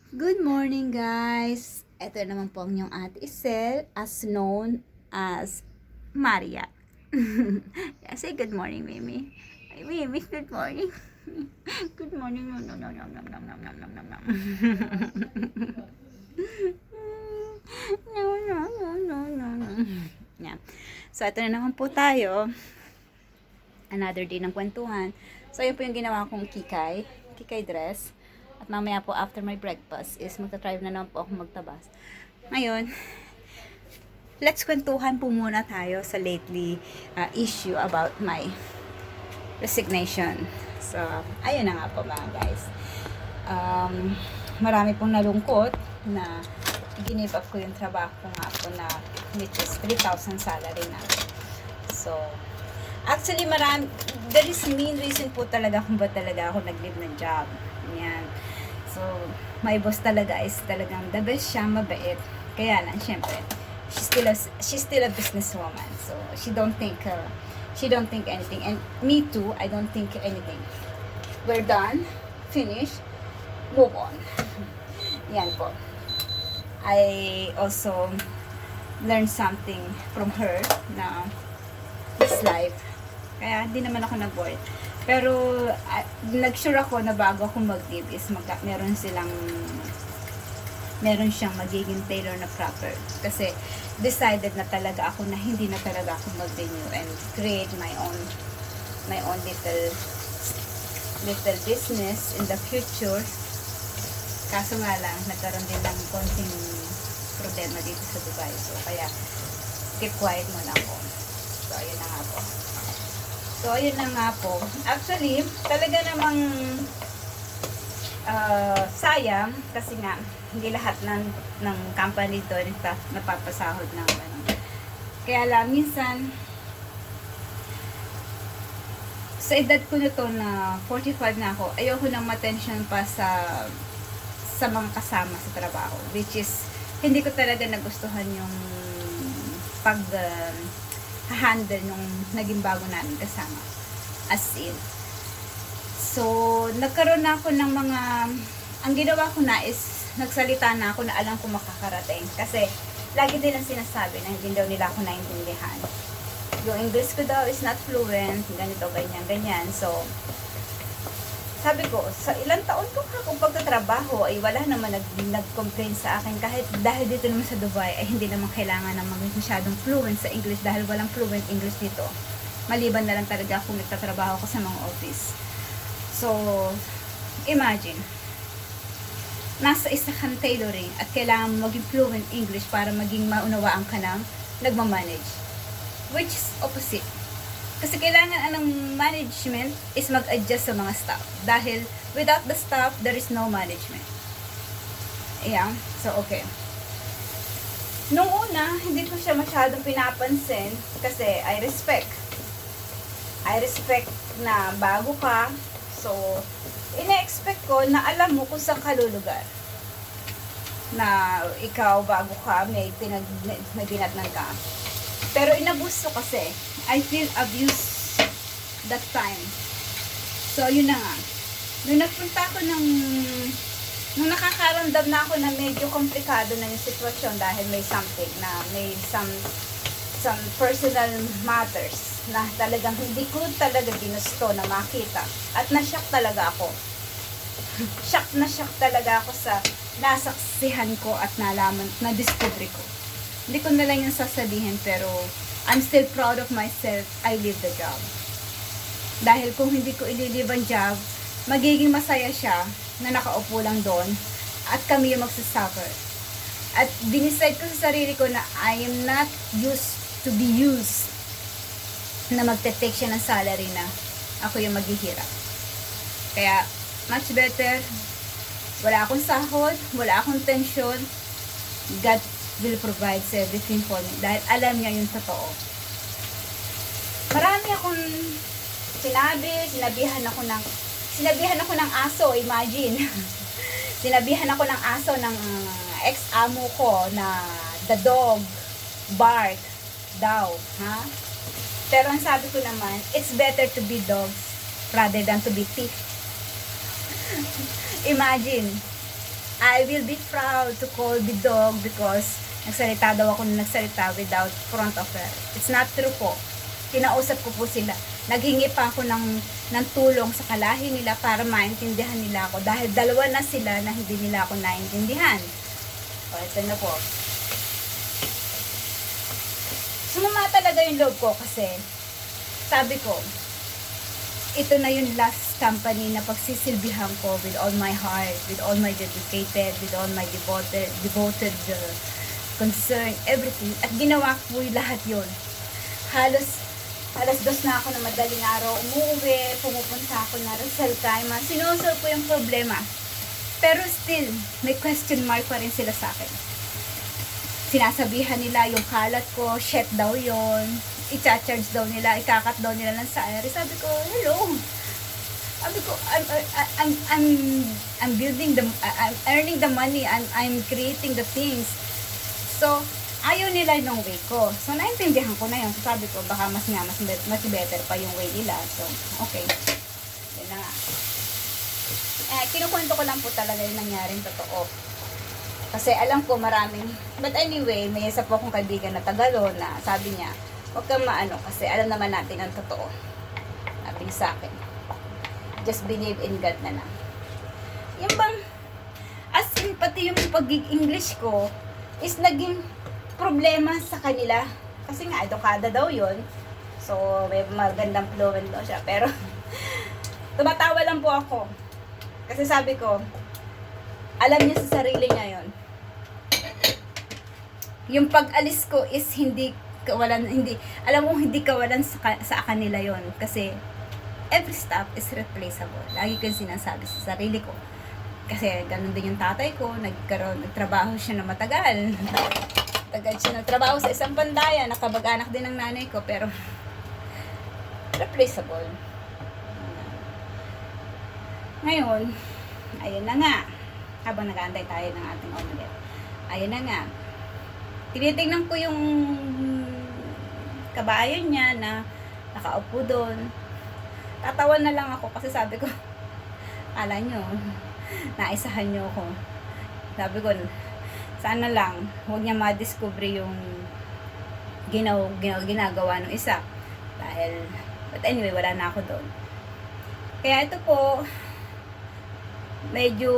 Good morning, guys! Ito naman po ang inyong ate Isel, as known as Maria. Yeah, say good morning, Mimi. Ay, Mimi, good morning. Good morning. Nom, nom, nom, nom, nom, nom, nom, nom, nom, nom. No, no, no, no, no, no. Yeah. So, ito na naman po tayo. Another day ng kwentuhan. So, yun po yung ginawa kong kikay dress. At mamaya po after my breakfast is magta-try na naman po ako magtabas. Ngayon, let's kwentuhan po muna tayo sa lately issue about my resignation. So, ayun na nga po mga guys. Marami pong nalungkot na give up ko yung trabaho ko nga po na which is 3,000 salary na. So, actually there is main reason po talaga kung ba talaga ako nag-leave ng job. Yan. So, my boss talaga is talagang the best siya, mabait. Kaya lang, syempre, she's still a businesswoman. So, she don't think anything. And me too, I don't think anything. We're done, finish, move on. Yan po. I also learned something from her na this life. Kaya, hindi naman ako nag-bored. Pero, nag-sure ako na bago ako mag-leave is meron siyang magiging tailor na proper. Kasi, decided na talaga ako na hindi na talaga ako mag-renew and create my own little business in the future. Kaso nga lang, nagkaroon din ng konting problema dito sa Dubai. So, kaya, keep quiet muna ako. So, ayun na nga po. So, ayun na nga po. Actually, talaga namang sayang kasi nga, hindi lahat ng company doon napapasahod ng ano. Kaya lang, minsan, sa edad ko na to na 45 na ako, ayoko nang ma-tension pa sa mga kasama sa trabaho. Which is, hindi ko talaga nagustuhan yung handle nung naging bago namin kasama. As in. So, nagkaroon na ako ng ang ginawa ko na is, nagsalita na ako na alam ko makakarating. Kasi, lagi nilang sinasabi na hindi daw nila ako naintindihan. Yung English ko daw is not fluent, ganito, ganyan, ganyan. So, sabi ko, sa ilang taon ko kung pagtatrabaho ay wala naman nag-complain sa akin kahit dahil dito naman sa Dubai ay hindi naman kailangan ng masyadong fluent sa English dahil walang fluent English dito. Maliban na lang talaga kung nagtatrabaho ko sa mga office. So, imagine, nasa isa kang tailoring at kailangan mo maging fluent English para maging maunawaan ka ng nagmamanage. Which is opposite. Kasi kailangan anong management is mag-adjust sa mga staff. Dahil without the staff, there is no management. Ayan. So, okay. Nung una, hindi ko siya masyadong pinapansin kasi I respect na bago ka. So, ina-expect ko na alam mo kung saan ka lulugar. Na ikaw bago ka, may binatnan ka. Pero inabuso kasi. I feel abused that time. So, yun na nga. Nung nakakaramdam na ako na medyo komplikado na yung sitwasyon dahil may some personal matters na talagang hindi ko talaga ginusto na makita. At na-shock talaga ako. shock talaga ako sa nasaksihan ko at nalaman, na-discover ko. Hindi ko na lang yung sasabihin pero I'm still proud of myself. I leave the job. Dahil kung hindi ko i-leave ang job, magiging masaya siya na nakaupo lang doon at kami yung magsasuffer. At dinicide ko sa sarili ko na I am not used to be used na magte-take siya ng salary na ako yung maghihirap. Kaya, much better, wala akong sahod, wala akong tension, God will provide everything for me. Dahil alam niya yung totoo. Marami akong sinabihan ako ng aso, imagine. Sinabihan ako ng aso ng ex-amo ko na the dog bark daw, ha? Pero ang sabi ko naman, it's better to be dogs rather than to be thief. Imagine, I will be proud to call the dog because nagsalita daw ako na nagsalita without front of her. It's not true po. Kinausap ko po sila. Naghingi pa ako ng tulong sa kalahi nila para maintindihan nila ako. Dahil dalawa na sila na hindi nila ako naintindihan. O, ito na po. Sumama talaga yung loob ko kasi sabi ko, ito na yung last company na pagsisilbihan ko with all my heart, with all my dedicated, with all my devoted concern, everything. At ginawa ko yung lahat yun. Halos alas 2 na ako na madaling araw umuwi, pumupunta ako na Rizal Caima, sinusolve ko yung problema. Pero still, may question mark pa rin sila sa akin. Sinasabihan nila yung kalat ko, shit daw yon, i-charge daw nila, ikakat daw nila ng salary. Sabi ko, hello. Sabi ko, I'm building I'm earning the money, I'm creating the things. So, ayaw nila yung way ko. So, naintindihan ko na yun. So, sabi ko, baka mas better pa yung way nila. So, okay. Yan na nga. Kinukwento ko lang po talaga yung nangyaring totoo. Kasi alam ko maraming, but anyway, may isa po akong kaibigan na Tagalo na sabi niya, huwag kang maano kasi alam naman natin ang totoo. Sabi niya sa akin, just believe in God na lang. Yung bang, as in, pati yung pag-English ko, is naging problema sa kanila. Kasi nga, edukada daw yun. So, may magandang fluent daw siya. Pero, tumatawa lang po ako. Kasi sabi ko, alam niya sa sarili niya yun. Yung pag-alis ko is hindi kawalan, alam mo, hindi kawalan sa kanila yon. Kasi, every staff is replaceable. Lagi ko yung sinasabi sa sarili ko. Kasi, ganun din yung tatay ko, nagtrabaho siya na matagal. Tagal siya nagtrabaho sa isang bandayan, nakabag-anak din ng nanay ko, pero replaceable. Ngayon, ayun na nga. Habang nag-aantay tayo ng ating omelet. Ayun na nga. Tinitingnan ko yung kabayo niya na nakaupo doon. Tatawa na lang ako kasi sabi ko, kala nyo, naisahan nyo ako. Sabi ko, sana lang, huwag niya ma-discover yung ginagawa ng isa. Dahil, but anyway, wala na ako doon. Kaya ito po, medyo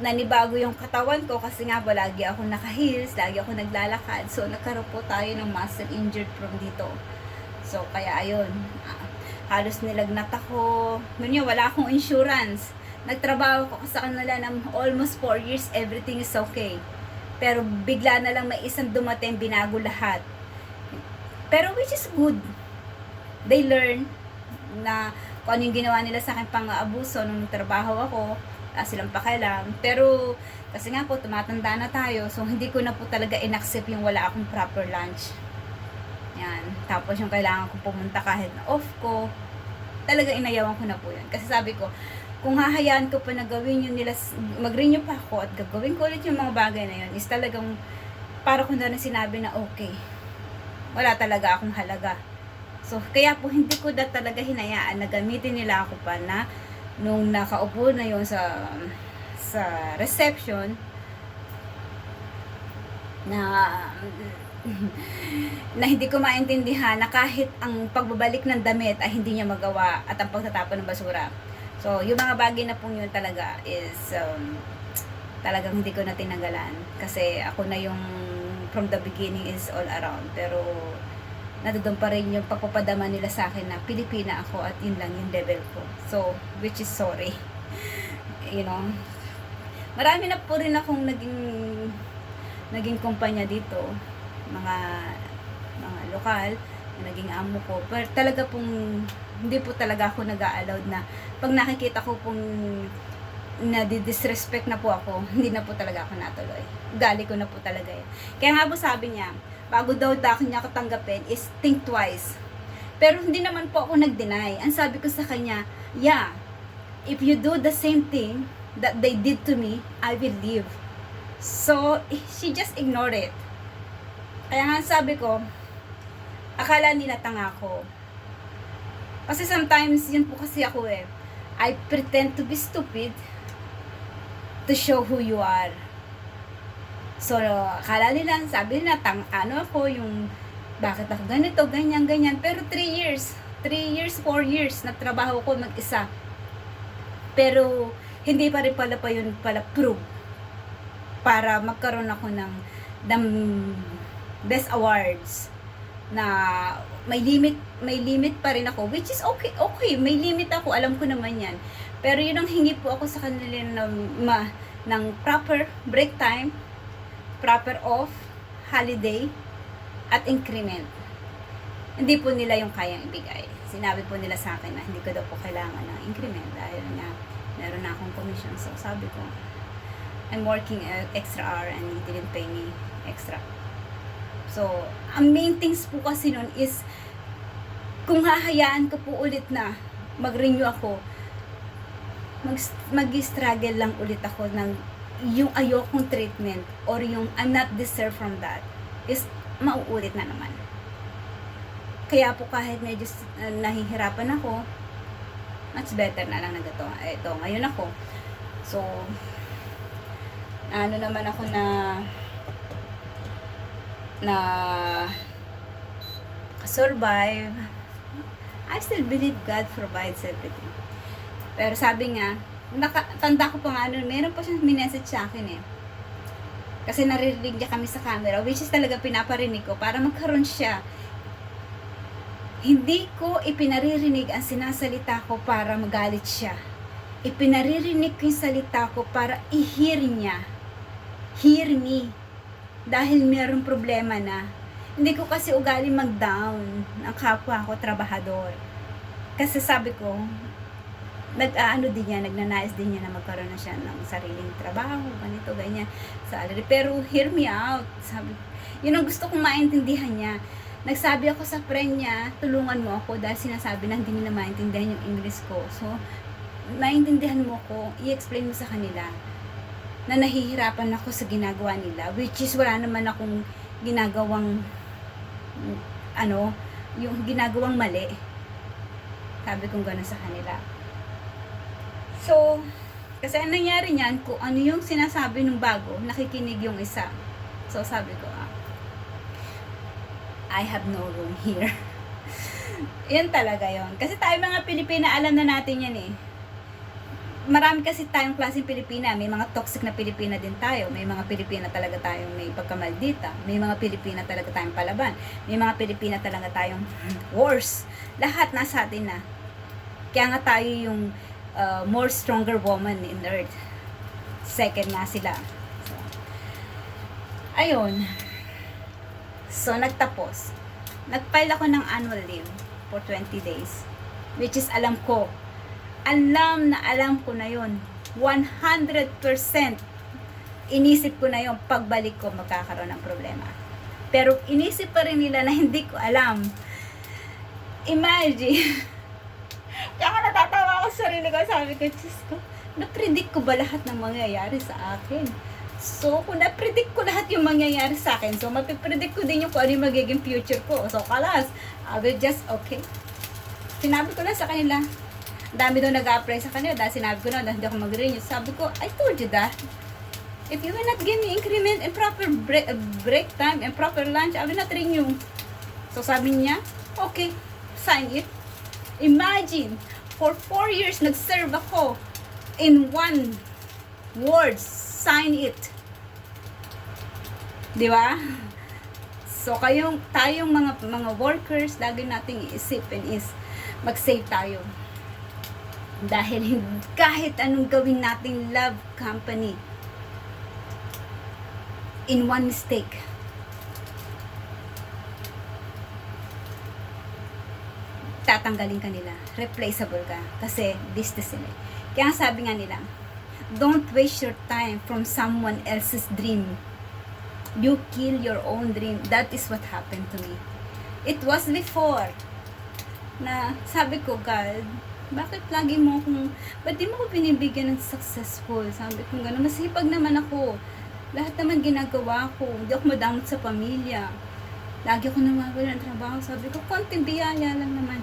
nanibago yung katawan ko kasi nga po, lagi ako naka-heels, lagi ako naglalakad. So, nagkaroon po tayo ng muscle injured from dito. So, kaya ayun, halos nilagnat ako. Ganyan, wala akong insurance. Nagtrabaho ko sa kanila ng almost 4 years, everything is okay. Pero bigla na lang may isang dumating, binago lahat. Pero which is good. They learn na kung ano yung ginawa nila sa akin pang-aabuso nung trabaho ako, silang pakialam. Pero kasi nga po, tumatanda na tayo, so hindi ko na po talaga inaccept yung wala akong proper lunch. Yan. Tapos yung kailangan ko pumunta kahit na off ko, talaga inayawan ko na po yun. Kasi sabi ko, kung hahayaan ko pa na gawin yun nila, mag-renew pa ako at gagawin ko ulit yung mga bagay na yun, is talagang para ko na rin sinabi na okay. Wala talaga akong halaga. So, kaya po hindi ko na talaga hinayaan na gamitin nila ako pa na nung nakaupo na yun sa reception na hindi ko maintindihan na kahit ang pagbabalik ng damit ay hindi niya magawa at ang pagtatapon ng basura. So, yung mga bagay na pong yun talaga is talagang hindi ko na tinanggalan. Kasi ako na yung from the beginning is all around. Pero, nadudun pa rin yung pagpapadama nila sa akin na Pilipina ako at yun lang yung level ko. So, which is sorry. You know, marami na po rin akong naging kumpanya dito. Mga lokal, naging amo ko. Pero talaga pong, hindi po talaga ako nag-a-allowed na pag nakikita ko pong disrespect na po ako, hindi na po talaga ako natuloy. Gali ko na po talaga yun. Kaya nga po sabi niya, bago daw niya katanggapin is think twice. Pero hindi naman po ako nag-deny. Ang sabi ko sa kanya, yeah, if you do the same thing that they did to me, I will leave. So, she just ignored it. Kaya nga sabi ko, akala nila tanga ko. Kasi sometimes, yun po kasi ako I pretend to be stupid to show who you are. So, akala nila, sabi nila, ano ako, yung, bakit ako ganito, ganyan, ganyan. Pero 3 years, 4 years, nagtrabaho ko mag-isa. Pero, hindi pa rin pala prove para magkaroon ako ng best awards na may limit pa rin ako, which is okay, may limit ako, alam ko naman yan. Pero yun ang hingi po ako sa kanila ng proper break time, proper off, holiday, at increment. Hindi po nila yung kayang ibigay. Sinabi po nila sa akin na hindi ko daw po kailangan ng increment dahil nga meron na akong commission. So sabi ko, I'm working extra hour and he didn't pay me extra. So, ang main things po kasi nun is, kung hahayaan ko po ulit na mag-renew ako, mag-struggle lang ulit ako ng yung ayokong treatment or yung I'm not deserved from that is mauulit na naman. Kaya po kahit medyo nahihirapan ako, much better na lang ito, ngayon ako. So, ano naman ako na survive. I still believe God provides everything. Pero sabi nga, tanda ko pa nga nun, meron pa siyang minessage sa akin eh. Kasi naririnig niya kami sa camera, which is talaga pinaparinig ko para magkaroon siya. Hindi ko ipinaririnig ang sinasalita ko para magalit siya. Ipinaririnig ko yung salita ko para i-hear niya. Hear me. Dahil mayroong problema na. Hindi ko kasi ugali mag-down ng kapwa ko trabahador. Kasi sabi ko, nagnanais din niya na magkaroon na siya ng sariling trabaho, ganito, ganyan, salary. Pero hear me out. Sabi, yun ang gusto kong maintindihan niya. Nagsabi ako sa friend niya, tulungan mo ako dahil sinasabi na hindi nila maintindihan yung English ko. So, maintindihan mo ko, i-explain mo sa kanila na nahihirapan ako sa ginagawa nila, which is wala naman akong ginagawang yung ginagawang mali. Sabi kong gano'n sa kanila. So, kasi ang nangyari niyan, kung ano yung sinasabi ng bago, nakikinig yung isa. So, sabi ko, I have no room here. Yan talaga yon. Kasi tayo mga Pilipina, alam na natin yan eh. Marami kasi tayong klaseng Pilipina. May mga toxic na Pilipina din tayo. May mga Pilipina talaga tayong may pagkamaldita. May mga Pilipina talaga tayong palaban. May mga Pilipina talaga tayong worse. Lahat nasa atin na. Kaya nga tayo yung more stronger woman in earth. Second nga sila. So, ayun. So, nagtapos. Nag-file ako ng annual leave for 20 days. Which is alam ko na yun. 100% inisip ko na yung pagbalik ko magkakaroon ng problema. Pero inisip pa rin nila na hindi ko alam. Imagine. Kaya nga natatawa ako sa sarili ko. Sabi ko, Diyos ko, na-predict ko ba lahat ng mangyayari sa akin? So, kung na-predict ko lahat yung mangyayari sa akin, so mapipredict ko din yung kung ano yung magiging future ko. So, kalas, I will just, okay. Sinabi ko lang sa kanila, dami daw nag-apply sa kanila dahil sinabi ko na hindi ako mag-renew. Sabi ko, I told you that. If you will not give me increment and proper break time and proper lunch, I will not renew. So sabi niya, okay, sign it. Imagine, for 4 years nag-serve ako in one word, sign it. Di ba? So tayong mga workers, lagi nating iisipin is mag-save tayo. Dahil kahit anong gawin nating love company, in one mistake, tatanggalin ka nila. Replaceable ka. Kasi this is it. Kaya sabi nga nila, don't waste your time from someone else's dream. You kill your own dream. That is what happened to me. It was before na sabi ko, God, bakit lagi mo akong, ba't di mo ako binibigyan ng successful? Sabi ko gano'n, masipag naman ako. Lahat naman ginagawa ko. Hindi ako madamot sa pamilya. Lagi ako nawawala ng trabaho. Sabi ko, konting biyaya lang naman.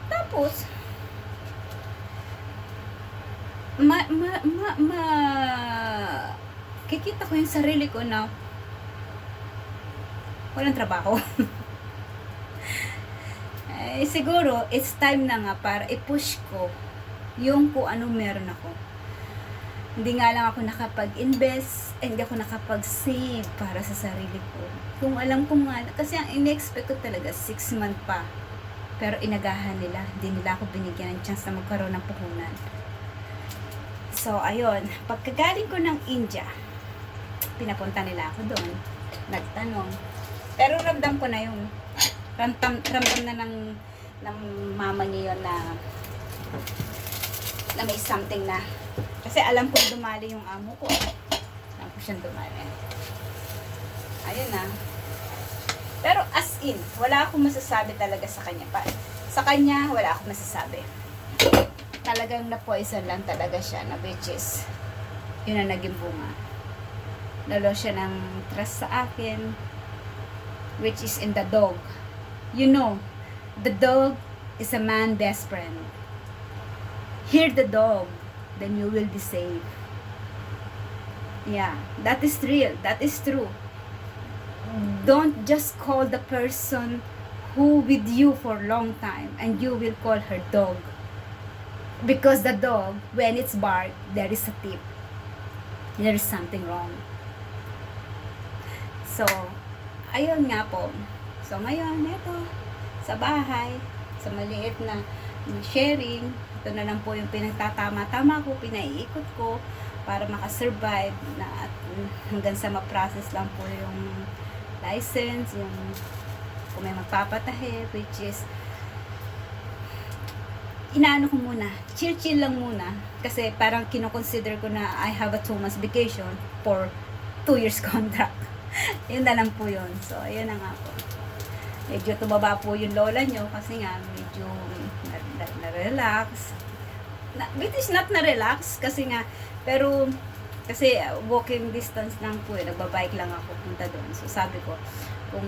Tapos, ma, ma, ma, ma, kikita ko yung sarili ko na walang trabaho. Eh, siguro, it's time na nga para i-push ko yung kung ano meron ako. Hindi nga lang ako nakapag-invest, hindi ako nakapag-save para sa sarili ko. Kung alam ko nga, kasi ang in-expect ko talaga, 6 month pa. Pero inagahan nila, hindi nila ako binigyan ng chance na magkaroon ng puhunan. So, ayun, pagkagaling ko ng India, pinapunta nila ako doon, nagtanong. Pero ramdam ko na yung, ramdam na ng mama niya yun na may something na, kasi alam ko dumali yung amo ko. Alam ko siyang dumali. Ayun na. Pero as in, wala akong masasabi talaga sa kanya pa. Sa kanya, wala akong masasabi. Talagang na-poison lang talaga siya, na which is, yun ang naging bunga. Nalo siya ng trust sa akin, which is in the dog. You know, the dog is a man's best friend. Hear the dog, then you will be safe. Yeah, that is real. That is true. Don't just call the person who with you for a long time and you will call her dog. Because the dog, when it's barked, there is a tip. There is something wrong. So, ayun nga po. So, ngayon, ito, sa bahay, sa maliit na sharing, ito na lang po yung pinagtatama-tama ko, pinaiikot ko, para makasurvive na at hanggang sa ma-process lang po yung license, yung kung may magpapatahe, which is, inaano ko muna, chill lang muna, kasi parang kinoconsider ko na I have a 2 months vacation for 2 years contract. Yun na lang po yun. So, ayun na nga po. Medyo tumaba po yung lola nyo kasi nga medyo na-relax. It is not na-relax kasi nga, pero kasi walking distance lang po eh, nagbabike lang ako punta doon. So sabi ko, kung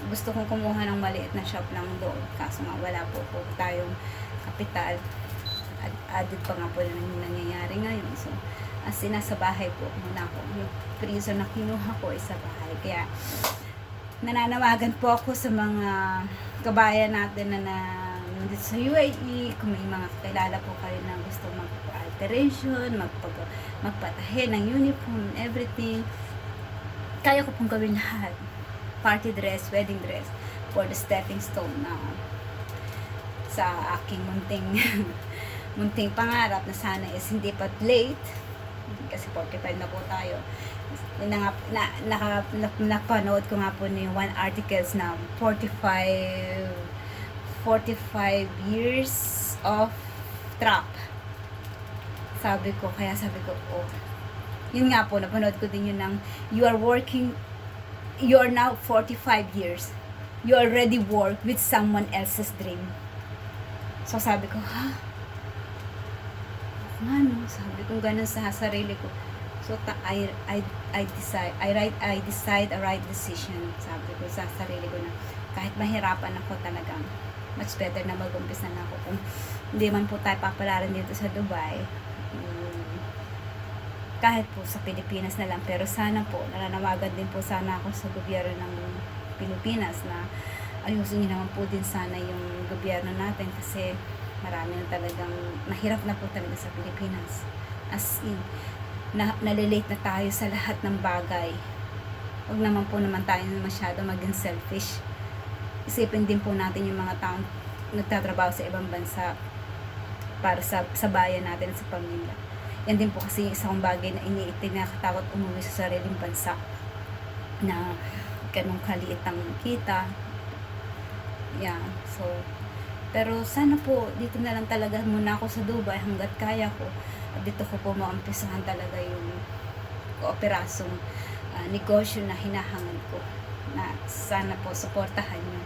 gusto kong kumuha ng maliit na shop lang doon, kaso nga wala po tayong kapital. Added pa nga po na nangyayari ngayon. So, as nasa bahay po muna ako. Yung prison na kinuha ko is sa bahay. Kaya, nananawagan po ako sa mga kabayan natin na nandito sa UAE, kung may mga kilala po kayo na gusto mag-alteration, magpatahe ng uniform, everything, kaya ko pong gawin lahat. Party dress, wedding dress, for the stepping stone na sa aking munting pangarap na sana is hindi pa late, kasi 45 na po tayo. Napanood ko nga po ni one articles na 45 years of trap. Sabi ko, oh, yun nga po, napanood ko din yun ng, you are now 45 years. You already work with someone else's dream. So sabi ko, ano? Sabi ko ganun sa sarili ko. So I decide a right decision. Sabi ko sa sarili ko na kahit mahirapan ako talagang much better na mag-umpisa na ako kung hindi man po tayo papalaran dito sa Dubai. Kahit po sa Pilipinas na lang, pero sana po nananawagan din po sana ako sa gobyerno ng Pilipinas na ayusin niyo naman po din sana yung gobyerno natin kasi marami na talagang mahirap na po talaga sa Pilipinas. As in, nalilate na tayo sa lahat ng bagay. Huwag naman po tayo masyado maging selfish. Isipin din po natin yung mga taong nagtatrabaho sa ibang bansa para sa bayan natin at sa pamilya. Yan din po kasi isang bagay na nakakatakot umuwi sa sariling bansa na ganong kaliit ang kita. Yeah, so pero sana po dito na lang talaga muna ako sa Dubai hanggat kaya ko. At dito ko po maumpisahan talaga yung kooperasong negosyo na hinahangad ko na sana po suportahan nyo.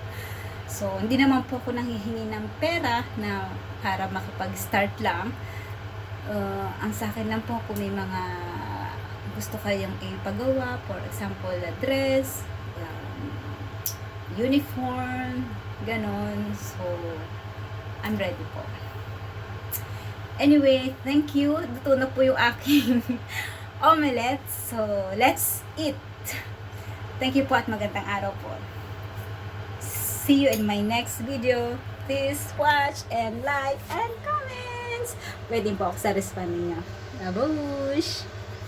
So hindi naman po ako nanghihingi ng pera na para makapag-start lang. Ang sa akin lang po kung may mga gusto kayong ipagawa, for example, dress, uniform, ganon. So, I'm ready po. Anyway, thank you. Luto na po yung aking omelette. So, let's eat. Thank you po at magandang araw po. See you in my next video. Please watch and like and comments. Pwede po ako sa respond ninyo. Babush!